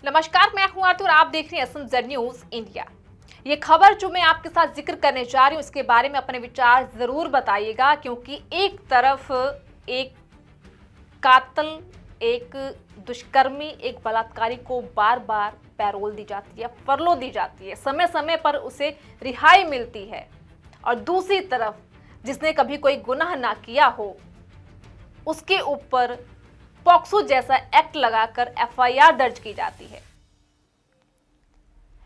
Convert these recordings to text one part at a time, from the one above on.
नमस्कार, मैं हूं आरती और आप देख रहे हैं असम जेड न्यूज इंडिया। ये खबर जो मैं आपके साथ जिक्र करने जा रही हूं, इसके बारे में अपने विचार जरूर बताइएगा, क्योंकि एक तरफ एक कातिल, एक दुष्कर्मी, एक बलात्कारी को बार बार पैरोल दी जाती है, फरलो दी जाती है, समय समय पर उसे रिहाई मिलती है, और दूसरी तरफ जिसने कभी कोई गुनाह ना किया हो उसके ऊपर पॉक्सो जैसा एक्ट लगाकर एफआईआर दर्ज की जाती है।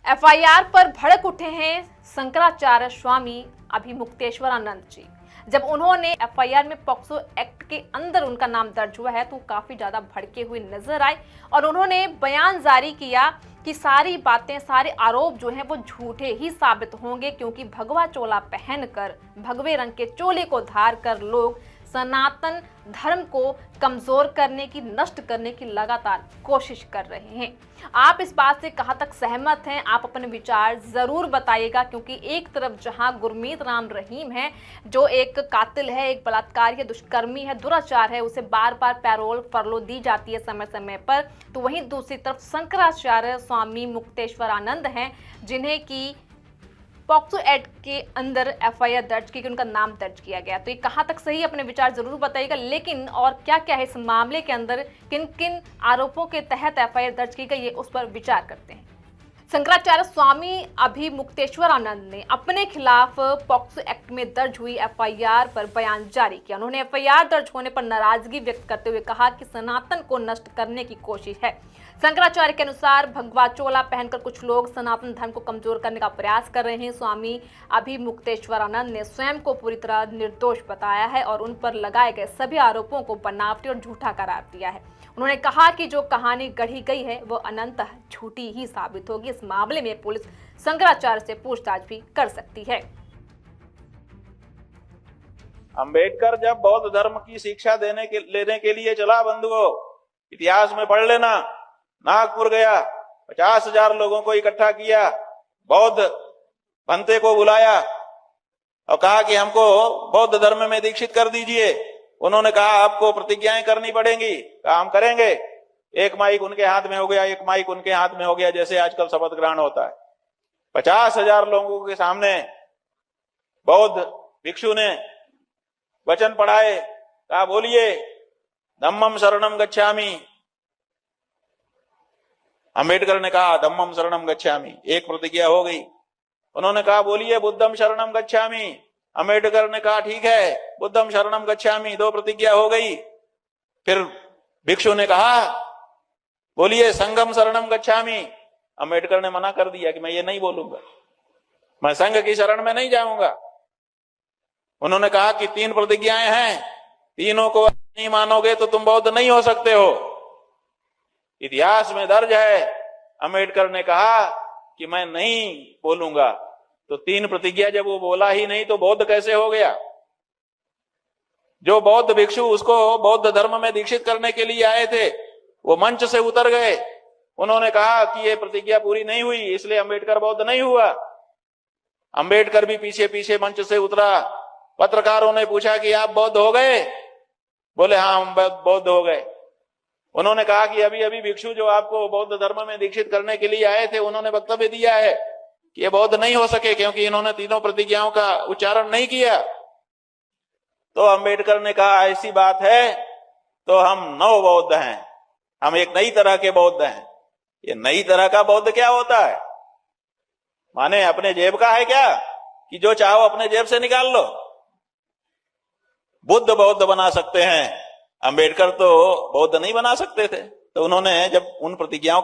एफआईआर पर भड़क उठे हैं शंकराचार्य स्वामी अभिमुक्तेश्वरानंद जी। जब उन्होंने एफआईआर में पॉक्सो एक्ट के अंदर उनका नाम दर्ज हुआ है तो काफी ज्यादा भड़के हुए नजर आए, और उन्होंने बयान जारी किया कि सारी बातें, सारे आरोप जो हैं वो झूठे ही साबित होंगे, क्योंकि भगवा चोला पहनकर, भगवे रंग के चोले को धार कर लोग सनातन धर्म को कमजोर करने की, नष्ट करने की लगातार कोशिश कर रहे हैं। आप इस बात से कहां तक सहमत हैं? आप अपने विचार जरूर बताइएगा, क्योंकि एक तरफ जहां गुरमीत राम रहीम है, जो एक कातिल है, एक बलात्कारी है, दुष्कर्मी है, दुराचार है, उसे बार बार पैरोल फरलो दी जाती है समय समय पर, तो वहीं दूसरी तरफ शंकराचार्य स्वामी मुक्तेश्वरानंद हैं, जिन्हें की पॉक्सो एक्ट के अंदर एफआईआर दर्ज की, उनका नाम दर्ज किया गया। तो ये कहां तक सही, अपने विचार जरूर बताइएगा। लेकिन और क्या क्या है इस मामले के अंदर, किन किन आरोपों के तहत एफआईआर दर्ज की गई है, उस पर विचार करते हैं। शंकराचार्य स्वामी अभिमुक्तेश्वरानंद ने अपने खिलाफ पॉक्सो एक्ट में दर्ज हुई एफआईआर पर बयान जारी किया। उन्होंने एफआईआर दर्ज होने पर नाराजगी व्यक्त करते हुए कहा कि सनातन को नष्ट करने की कोशिश है। शंकराचार्य के अनुसार भगवा चोला पहनकर कुछ लोग सनातन धर्म को कमजोर करने का प्रयास कर रहे हैं। स्वामी अभिमुक्तेश्वरानंद ने स्वयं को पूरी तरह निर्दोष बताया है और उन पर लगाए गए सभी आरोपों को बनावटी और झूठा करार दिया है। उन्होंने कहा कि जो कहानी गढ़ी गई है वो अनंतः झूठी ही साबित होगी। इस मामले में पुलिस शंकराचार्य से पूछताछ भी कर सकती है। अंबेडकर जब बौद्ध धर्म की शिक्षा लेने के लिए चला, बंधुओं, इतिहास में पढ़ लेना, नागपुर गया, 50,000 लोगों को इकट्ठा किया, बौद्ध भंते को बुलाया और कहा कि हमको बौद्ध धर्म में दीक्षित कर दीजिए। उन्होंने कहा आपको प्रतिज्ञाएं करनी पड़ेंगी। कहा हम करेंगे। एक माइक उनके हाथ में हो गया, एक माइक उनके हाथ में हो गया, जैसे आजकल शपथ ग्रहण होता है। 50,000 लोगों के सामने बौद्ध भिक्षु ने वचन पढ़ाए। कहा बोलिए धम्मम शरणम गच्छामि। अंबेडकर ने कहा धम्मम शरणम गच्छामि, एक प्रतिज्ञा हो गई। उन्होंने कहा बोलिए बुद्धम शरणम गच्छामि। अंबेडकर ने कहा ठीक है, बुद्धम शरणम गच्छामि, 2 प्रतिज्ञा हो गई। फिर भिक्षु ने कहा बोलिए संघम शरणम गच्छामि। अंबेडकर ने मना कर दिया कि मैं ये नहीं बोलूंगा, मैं संघ की शरण में नहीं जाऊंगा। उन्होंने कहा कि 3 प्रतिज्ञाएं हैं, तीनों को नहीं मानोगे तो तुम बौद्ध नहीं हो सकते हो। इतिहास में दर्ज है, अंबेडकर ने कहा कि मैं नहीं बोलूंगा। तो 3 प्रतिज्ञा जब वो बोला ही नहीं तो बौद्ध कैसे हो गया? जो बौद्ध भिक्षु उसको बौद्ध धर्म में दीक्षित करने के लिए आए थे, वो मंच से उतर गए। उन्होंने कहा कि ये प्रतिज्ञा पूरी नहीं हुई, इसलिए अंबेडकर बौद्ध नहीं हुआ। अंबेडकर भी पीछे पीछे मंच से उतरा। पत्रकारों ने पूछा कि आप बौद्ध हो गए? बोले हाँ हम बौद्ध हो गए। उन्होंने कहा कि अभी अभी भिक्षु जो आपको बौद्ध धर्म में दीक्षित करने के लिए आए थे, उन्होंने वक्तव्य दिया है कि ये बौद्ध नहीं हो सके क्योंकि इन्होंने तीनों प्रतिज्ञाओं का उच्चारण नहीं किया। तो अंबेडकर ने कहा ऐसी बात है तो हम नव बौद्ध हैं, हम एक नई तरह के बौद्ध हैं। ये नई तरह का बौद्ध क्या होता है? माने अपने जेब का है क्या कि जो चाहो अपने जेब से निकाल लो? बुद्ध बौद्ध बना सकते हैं, अंबेडकर तो बौद्ध नहीं बना सकते थे। तो उन्होंने जब उन प्रतिज्ञाओं का